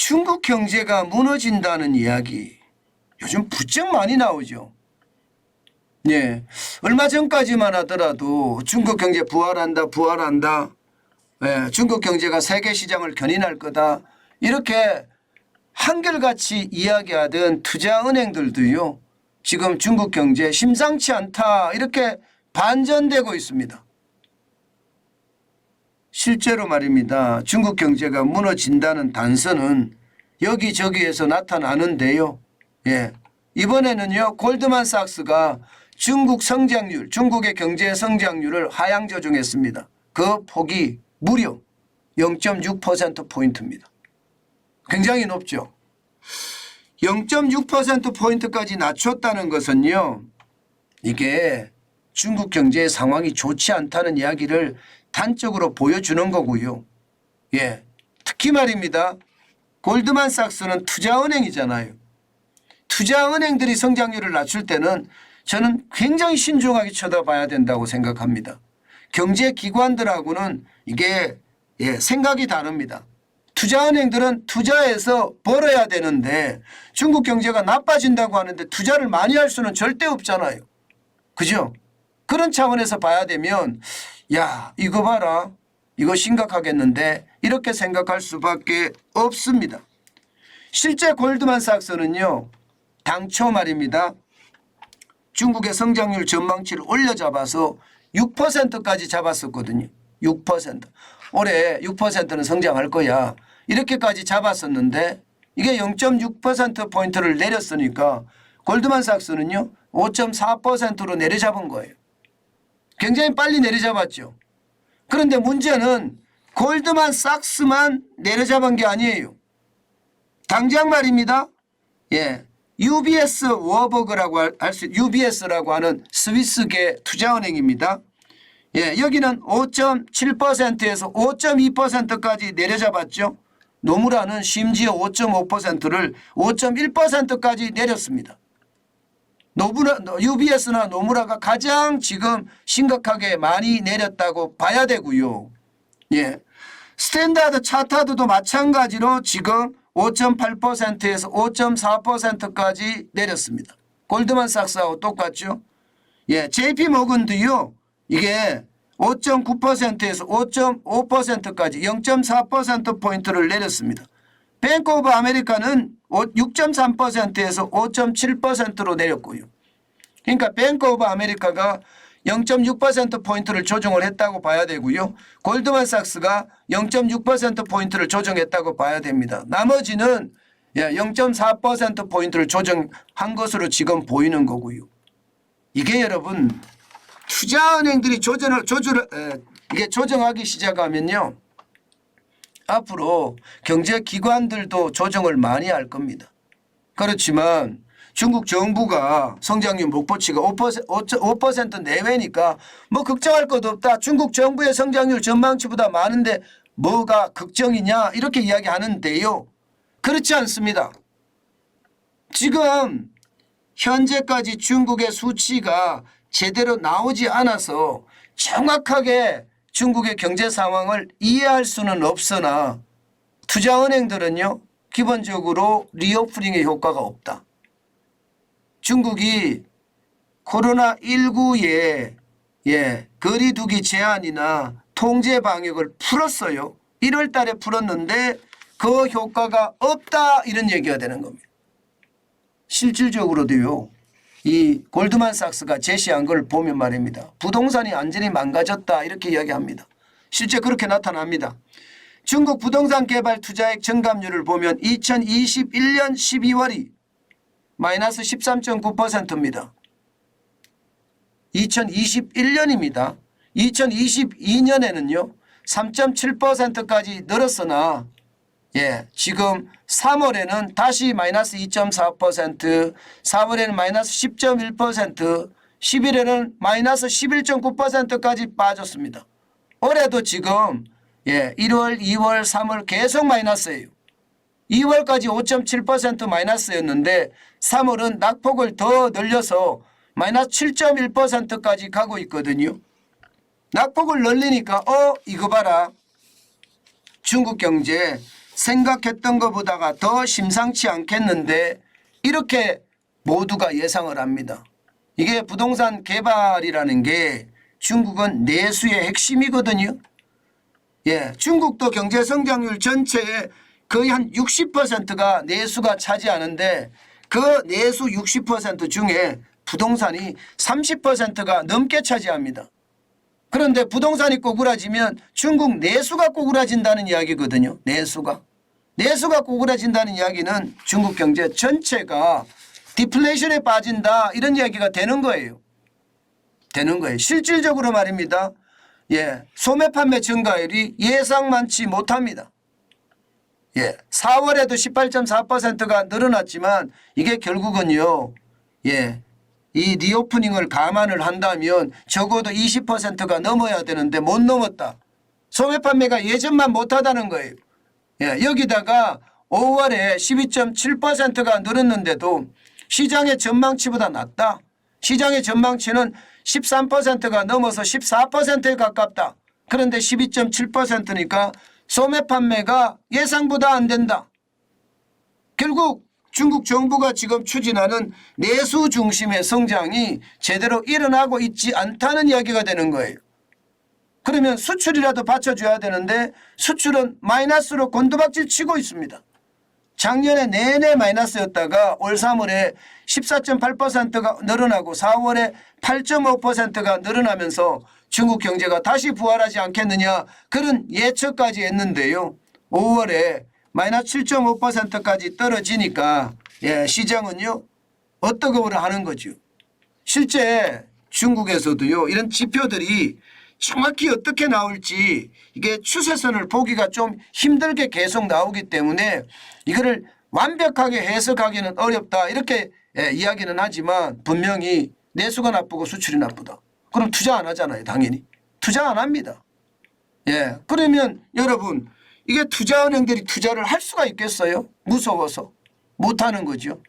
중국 경제가 무너진다는 이야기 요즘 부쩍 많이 나오죠. 예, 얼마 전까지만 하더라도 중국 경제 부활한다. 예, 중국 경제가 세계 시장을 견인할 거다. 이렇게 한결같이 이야기하던 투자은행들도요. 지금 중국 경제 심상치 않다. 이렇게 반전되고 있습니다. 실제로 말입니다. 중국 경제가 무너진다는 단서는 여기저기에서 나타나는데요. 예, 이번에는요. 골드만삭스가 중국의 경제 성장률을 하향 조정했습니다. 그 폭이 무려 0.6%포인트입니다. 굉장히 높죠. 0.6%포인트까지 낮췄다는 것은요. 이게 중국 경제의 상황이 좋지 않다는 이야기를 단적으로 보여주는 거고요. 예, 특히 말입니다. 골드만삭스는 투자은행이잖아요. 투자은행들이 성장률을 낮출 때는 저는 굉장히 신중하게 쳐다봐야 된다고 생각합니다. 경제기관들하고는 이게 생각이 다릅니다. 투자은행들은 투자해서 벌어야 되는데 중국 경제가 나빠진다고 하는데 투자를 많이 할 수는 절대 없잖아요. 그죠? 그런 차원에서 봐야 되면 야, 이거 봐라. 이거 심각하겠는데 이렇게 생각할 수밖에 없습니다. 실제 골드만삭스는요. 당초 말입니다. 중국의 성장률 전망치를 올려잡아서 6%까지 잡았었거든요. 6%. 올해 6%는 성장할 거야. 이렇게까지 잡았었는데 이게 0.6%포인트를 내렸으니까 골드만삭스는요. 5.4%로 내려잡은 거예요. 굉장히 빨리 내려잡았죠. 그런데 문제는 골드만삭스만 내려잡은 게 아니에요. 당장 말입니다. 예, UBS 워버그라고 UBS라고 하는 스위스계 투자은행입니다. 예, 여기는 5.7%에서 5.2%까지 내려잡았죠. 노무라는 심지어 5.5%를 5.1%까지 내렸습니다. UBS나 노무라가 가장 지금 심각하게 많이 내렸다고 봐야 되고요. 예, 스탠다드 차타드도 마찬가지로 지금 5.8%에서 5.4%까지 내렸습니다. 골드만삭스하고 똑같죠. 예, JP모건도요. 이게 5.9%에서 5.5%까지 0.4%포인트를 내렸습니다. 뱅크 오브 아메리카는 6.3%에서 5.7%로 내렸고요. 그러니까 뱅크 오브 아메리카가 0.6%포인트를 조정을 했다고 봐야 되고요. 골드만삭스가 0.6%포인트를 조정했다고 봐야 됩니다. 나머지는 0.4%포인트를 조정한 것으로 지금 보이는 거고요. 이게 여러분 투자은행들이 이게 조정하기 시작하면요. 앞으로 경제기관들도 조정을 많이 할 겁니다. 그렇지만 중국 정부가 성장률 목표치가 5% 내외니까 뭐 걱정할 것도 없다. 중국 정부의 성장률 전망치보다 많은데 뭐가 걱정이냐 이렇게 이야기하는데요. 그렇지 않습니다. 지금 현재까지 중국의 수치가 제대로 나오지 않아서 정확하게 중국의 경제 상황을 이해할 수는 없으나 투자은행들은요. 기본적으로 리오프닝의 효과가 없다. 중국이 코로나19에 거리두기 제한이나 통제 방역을 풀었어요. 1월 달에 풀었는데 그 효과가 없다 이런 얘기가 되는 겁니다. 실질적으로도요. 이 골드만삭스가 제시한 걸 보면 말입니다. 부동산이 완전히 망가졌다 이렇게 이야기합니다. 실제 그렇게 나타납니다. 중국 부동산 개발 투자액 증감률을 보면 2021년 12월이 마이너스 13.9%입니다. 2021년입니다. 2022년에는요. 3.7%까지 늘었으나 지금 3월에는 다시 마이너스 2.4%, 4월에는 마이너스 10.1%, 10일에는 마이너스 11.9%까지 빠졌습니다. 올해도 지금 1월, 2월, 3월 계속 마이너스예요. 2월까지 5.7% 마이너스였는데 3월은 낙폭을 더 늘려서 마이너스 7.1%까지 가고 있거든요. 낙폭을 늘리니까 이거 봐라. 중국 경제 생각했던 것보다가 더 심상치 않겠는데 이렇게 모두가 예상을 합니다. 이게 부동산 개발이라는 게 중국은 내수의 핵심이거든요. 예, 중국도 경제 성장률 전체의 거의 한 60%가 내수가 차지하는데 그 내수 60% 중에 부동산이 30%가 넘게 차지합니다. 그런데 부동산이 꼬꾸라지면 중국 내수가 꼬꾸라진다는 이야기거든요. 내수가 꼬꾸라진다는 이야기는 중국 경제 전체가 디플레이션에 빠진다 이런 이야기가 되는 거예요. 실질적으로 말입니다. 예, 소매 판매 증가율이 예상만치 못합니다. 예, 4월에도 18.4%가 늘어났지만 이게 결국은요. 예, 이 리오프닝을 감안을 한다면 적어도 20%가 넘어야 되는데 못 넘었다. 소매 판매가 예전만 못하다는 거예요. 예, 여기다가 5월에 12.7%가 늘었는데도 시장의 전망치보다 낮다. 시장의 전망치는 13%가 넘어서 14%에 가깝다. 그런데 12.7%니까 소매 판매가 예상보다 안 된다. 결국 중국 정부가 지금 추진하는 내수 중심의 성장이 제대로 일어나고 있지 않다는 이야기가 되는 거예요. 그러면 수출이라도 받쳐줘야 되는데 수출은 마이너스로 곤두박질 치고 있습니다. 작년에 내내 마이너스였다가 올 3월에 14.8%가 늘어나고 4월에 8.5%가 늘어나면서 중국 경제가 다시 부활하지 않겠느냐 그런 예측까지 했는데요. 5월에 마이너스 7.5%까지 떨어지니까 예, 시장은요 어떠거를 하는 거죠. 실제 중국에서도요 이런 지표들이 정확히 어떻게 나올지 이게 추세선을 보기가 좀 힘들게 계속 나오기 때문에 이거를 완벽하게 해석하기는 어렵다 이렇게 예, 이야기는 하지만 분명히 내수가 나쁘고 수출이 나쁘다. 그럼 투자 안 하잖아요. 당연히. 투자 안 합니다. 예, 그러면 여러분 이게 투자은행들이 투자를 할 수가 있겠어요? 무서워서 못하는 거죠.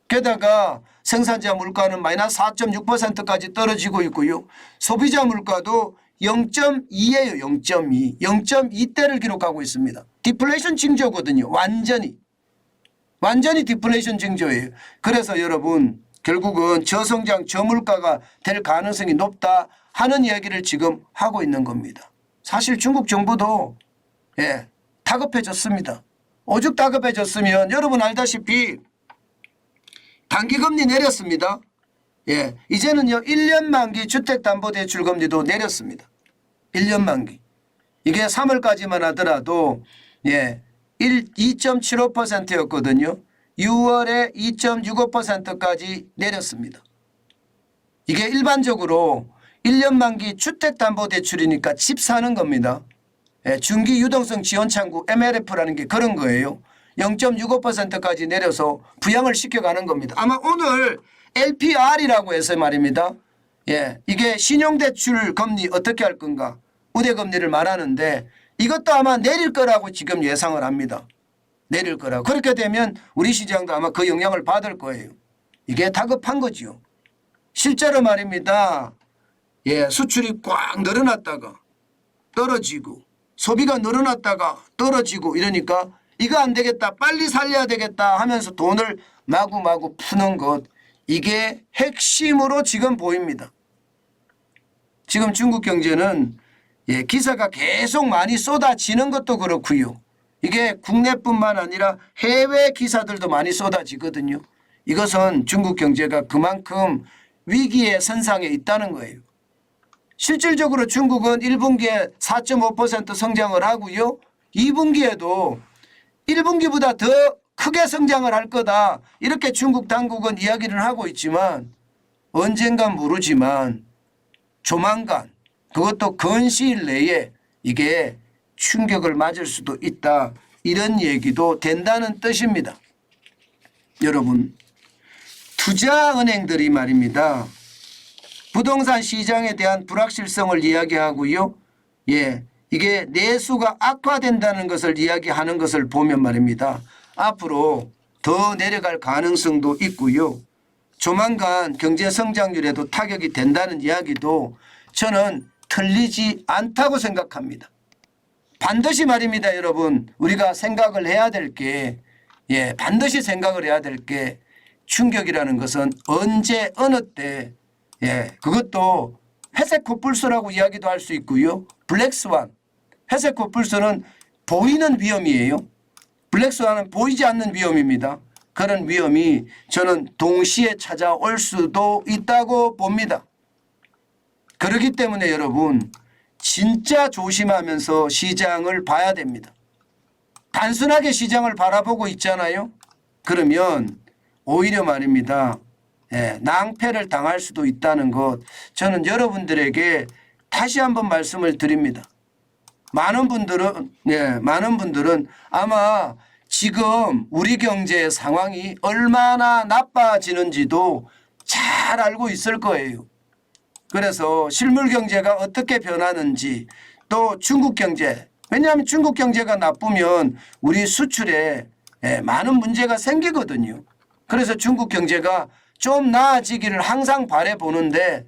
게다가 생산자 물가는 마이너스 4.6%까지 떨어지고 있고요. 소비자 물가도 0.2예요. 0.2. 0.2대를 기록하고 있습니다. 디플레이션 징조거든요. 완전히 디플레이션 징조예요. 그래서 여러분 결국은 저성장 저물가가 될 가능성이 높다 하는 이야기를 지금 하고 있는 겁니다. 사실 중국 정부도 예, 다급해졌습니다. 오죽 다급해졌으면 여러분 알다시피 단기금리 내렸습니다. 예, 이제는요 1년 만기 주택담보대출금리도 내렸습니다. 1년 만기. 이게 3월까지만 하더라도 예, 2.75%였거든요. 6월에 2.65%까지 내렸습니다. 이게 일반적으로 1년 만기 주택담보대출이니까 집 사는 겁니다. 예, 중기 유동성 지원 창구 MLF라는 게 그런 거예요. 0.65%까지 내려서 부양을 시켜가는 겁니다. 아마 오늘 LPR이라고 해서 말입니다. 예, 이게 신용대출 금리 어떻게 할 건가 우대금리를 말하는데 이것도 아마 내릴 거라고 지금 예상을 합니다. 내릴 거라고. 그렇게 되면 우리 시장도 아마 그 영향을 받을 거예요. 이게 다급한 거죠. 실제로 말입니다. 예, 수출이 꽉 늘어났다가 떨어지고 소비가 늘어났다가 떨어지고 이러니까 이거 안 되겠다 빨리 살려야 되겠다 하면서 돈을 마구마구 푸는 것 이게 핵심으로 지금 보입니다. 지금 중국 경제는 예, 기사가 계속 많이 쏟아지는 것도 그렇고요. 이게 국내뿐만 아니라 해외 기사들도 많이 쏟아지거든요. 이것은 중국 경제가 그만큼 위기의 선상에 있다는 거예요. 실질적으로 중국은 1분기에 4.5% 성장을 하고요. 2분기에도 1분기보다 더 크게 성장을 할 거다. 이렇게 중국 당국은 이야기를 하고 있지만 언젠간 모르지만 조만간 그것도 근시일 내에 이게 충격을 맞을 수도 있다. 이런 얘기도 된다는 뜻입니다. 여러분 투자은행들이 말입니다. 부동산 시장에 대한 불확실성을 이야기하고요. 예, 이게 내수가 악화된다는 것을 이야기하는 것을 보면 말입니다. 앞으로 더 내려갈 가능성도 있고요. 조만간 경제 성장률에도 타격이 된다는 이야기도 저는 틀리지 않다고 생각합니다. 반드시 말입니다, 여러분. 우리가 생각을 해야 될 게, 반드시 생각을 해야 될 게 충격이라는 것은 언제 어느 때, 그것도 회색 코뿔소라고 이야기도 할 수 있고요. 블랙스완. 회색 코뿔소는 보이는 위험이에요. 블랙스완은 보이지 않는 위험입니다. 그런 위험이 저는 동시에 찾아올 수도 있다고 봅니다. 그렇기 때문에 여러분 진짜 조심하면서 시장을 봐야 됩니다. 단순하게 시장을 바라보고 있잖아요. 그러면 오히려 말입니다. 낭패를 당할 수도 있다는 것, 저는 여러분들에게 다시 한번 말씀을 드립니다. 많은 분들은 아마 지금 우리 경제의 상황이 얼마나 나빠지는지도 잘 알고 있을 거예요. 그래서 실물 경제가 어떻게 변하는지, 또 중국 경제, 왜냐하면 중국 경제가 나쁘면 우리 수출에 많은 문제가 생기거든요. 그래서 중국 경제가 좀 나아지기를 항상 바라보는데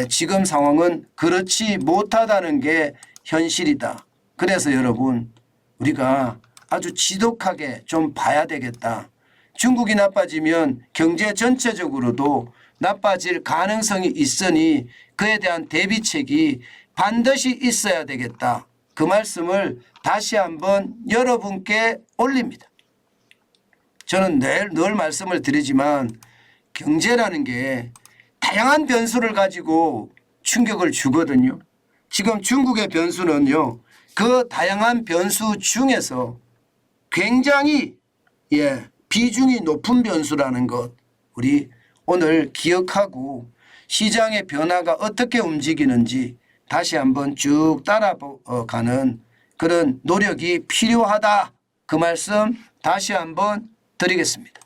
지금 상황은 그렇지 못하다는 게 현실이다. 그래서 여러분 우리가 아주 지독하게 좀 봐야 되겠다. 중국이 나빠지면 경제 전체적으로도 나빠질 가능성이 있으니 그에 대한 대비책이 반드시 있어야 되겠다. 그 말씀을 다시 한번 여러분께 올립니다. 저는 늘 말씀을 드리지만 경제라는 게 다양한 변수를 가지고 충격을 주거든요. 지금 중국의 변수는요, 그 다양한 변수 중에서 굉장히 비중이 높은 변수라는 것 우리 오늘 기억하고 시장의 변화가 어떻게 움직이는지 다시 한번 쭉 따라가는 그런 노력이 필요하다. 그 말씀 다시 한번 드리겠습니다.